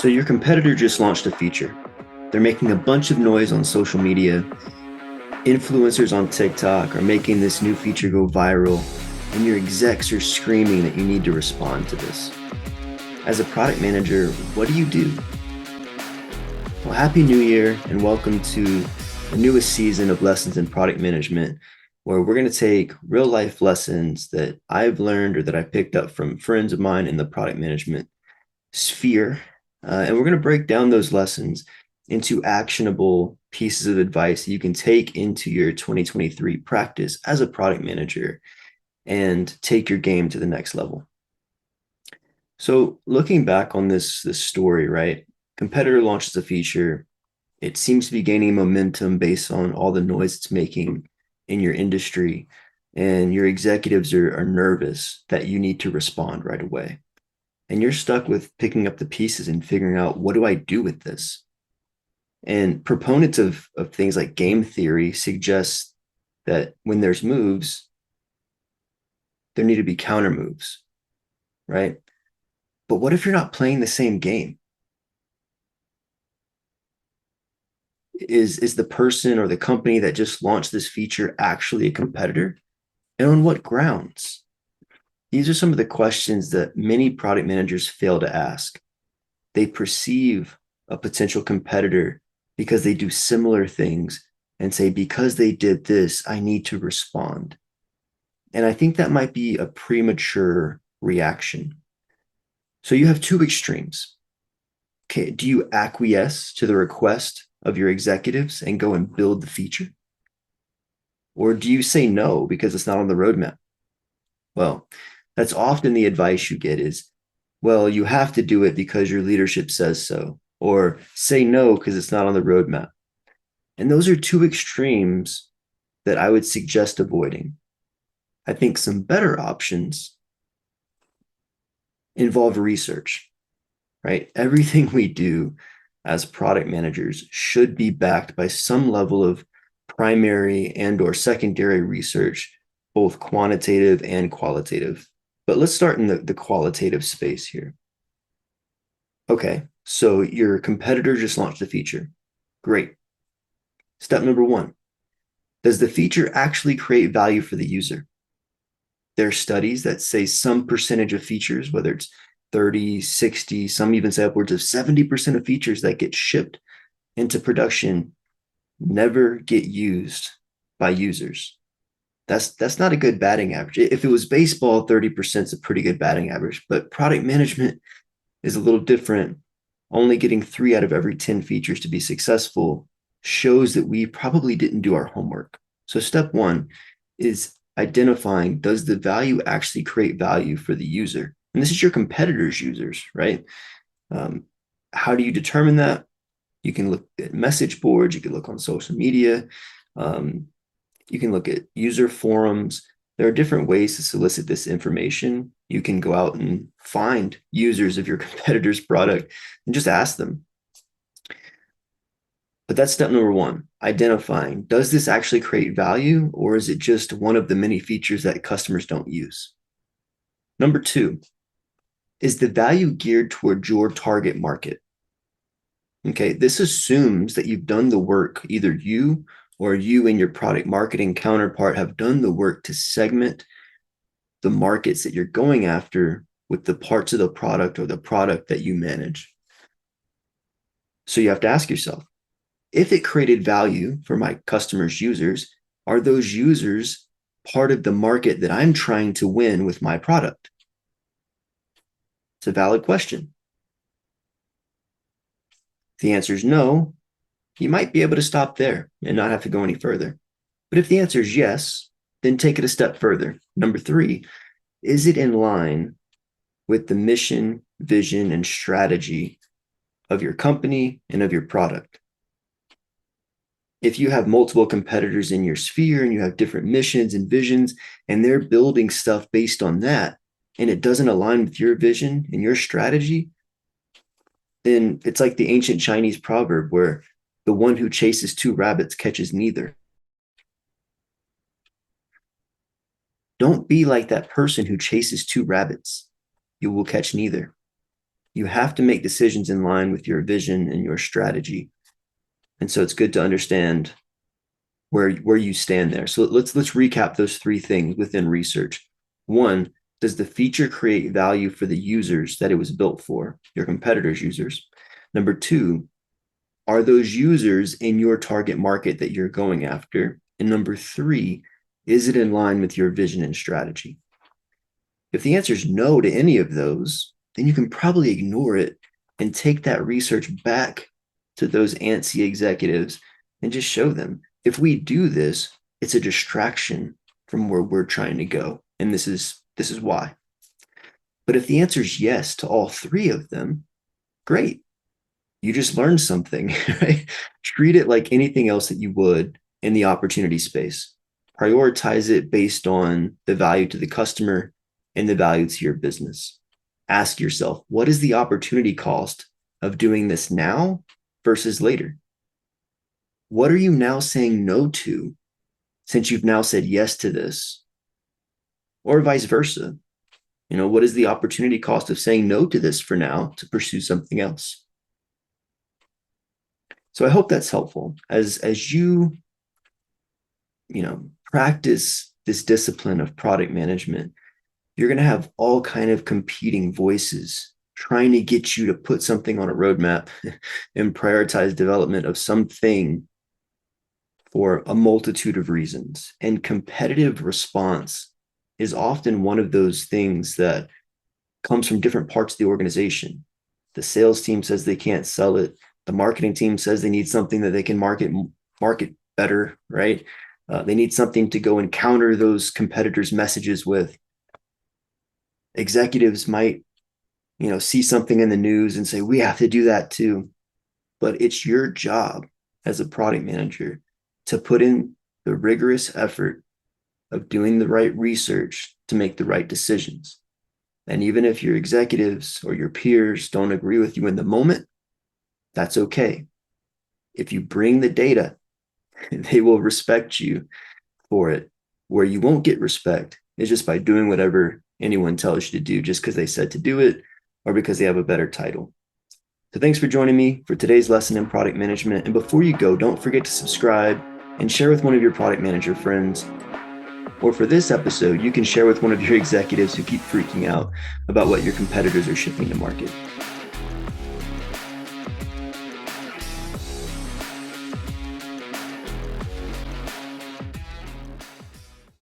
So your competitor just launched a feature. They're making a bunch of noise on social media. Influencers on TikTok are making this new feature go viral, and your execs are screaming that you need to respond to this. As a product manager, what do you do? Well, Happy New Year, and welcome to the newest season of Lessons in Product Management, where we're going to take real life lessons that I've learned or that I picked up from friends of mine in the product management sphere. And we're going to break down those lessons into actionable pieces of advice that you can take into your 2023 practice as a product manager and take your game to the next level. So, looking back on this story, right? Competitor launches a feature. It seems to be gaining momentum based on all the noise it's making in your industry. And your executives are nervous that you need to respond right away. And you're stuck with picking up the pieces and figuring out, what do I do with this? And proponents of things like game theory suggest that when there's moves, there need to be counter moves, right? But what if you're not playing the same game? Is the person or the company that just launched this feature actually a competitor? And on what grounds? These are some of the questions that many product managers fail to ask. They perceive a potential competitor because they do similar things and say, because they did this, I need to respond. And I think that might be a premature reaction. So you have two extremes. Okay, do you acquiesce to the request of your executives and go and build the feature? Or do you say no because it's not on the roadmap? Well, that's often the advice you get is, well, you have to do it because your leadership says so, or say no because it's not on the roadmap. And those are two extremes that I would suggest avoiding. I think some better options involve research, right? Everything we do as product managers should be backed by some level of primary and or secondary research, both quantitative and qualitative. But let's start in the qualitative space here. Okay, so your competitor just launched a feature. Great. Step number one, does the feature actually create value for the user? There are studies that say some percentage of features, whether it's 30, 60, some even say upwards of 70% of features that get shipped into production never get used by users. That's not a good batting average. If it was baseball, 30% is a pretty good batting average, but product management is a little different. Only getting 3 out of every 10 features to be successful shows that we probably didn't do our homework. So step one is identifying, does the value actually create value for the user? And this is your competitors' users, right? Um, how do you determine that? You can look at message boards, you can look on social media, um, you can look at user forums. There are different ways to solicit this information. You can go out and find users of your competitor's product and just ask them. But that's step number one, identifying, does this actually create value, or is it just one of the many features that customers don't use? Number two, is the value geared toward your target market? Okay, this assumes that you've done the work, either you or you and your product marketing counterpart have done the work to segment the markets that you're going after with the parts of the product or the product that you manage. So you have to ask yourself, if it created value for my customers' users, are those users part of the market that I'm trying to win with my product? It's a valid question. If the answer is no, you might be able to stop there and not have to go any further. But if the answer is yes, then take it a step further. Number three, is it in line with the mission, vision, and strategy of your company and of your product? If you have multiple competitors in your sphere and you have different missions and visions, and they're building stuff based on that, and it doesn't align with your vision and your strategy, then it's like the ancient Chinese proverb where the one who chases two rabbits catches neither. Don't be like that person who chases two rabbits. You will catch neither. You have to make decisions in line with your vision and your strategy. And so it's good to understand where you stand there. So let's recap those three things within research. One, does the feature create value for the users that it was built for, your competitors' users? Number two, are those users in your target market that you're going after? And number three, is it in line with your vision and strategy? If the answer is no to any of those, then you can probably ignore it and take that research back to those antsy executives and just show them if we do this, it's a distraction from where we're trying to go. And this is why. But if the answer is yes to all three of them, great. You just learned something, right? Treat it like anything else that you would in the opportunity space. Prioritize it based on the value to the customer and the value to your business. Ask yourself, what is the opportunity cost of doing this now versus later? What are you now saying no to since you've now said yes to this? Or vice versa. What is the opportunity cost of saying no to this for now to pursue something else? So I hope that's helpful as practice this discipline of product management. You're going to have all kind of competing voices trying to get you to put something on a roadmap and prioritize development of something for a multitude of reasons. And competitive response is often one of those things that comes from different parts of the organization. The sales team says they can't sell it. The marketing team says they need something that they can market better, right? They need something to go and counter those competitors' messages with. Executives might, see something in the news and say, we have to do that too. But it's your job as a product manager to put in the rigorous effort of doing the right research to make the right decisions. And even if your executives or your peers don't agree with you in the moment, that's okay. If you bring the data, they will respect you for it. Where you won't get respect is just by doing whatever anyone tells you to do just because they said to do it or because they have a better title. So thanks for joining me for today's lesson in product management. And before you go, don't forget to subscribe and share with one of your product manager friends. Or for this episode, you can share with one of your executives who keep freaking out about what your competitors are shipping to market.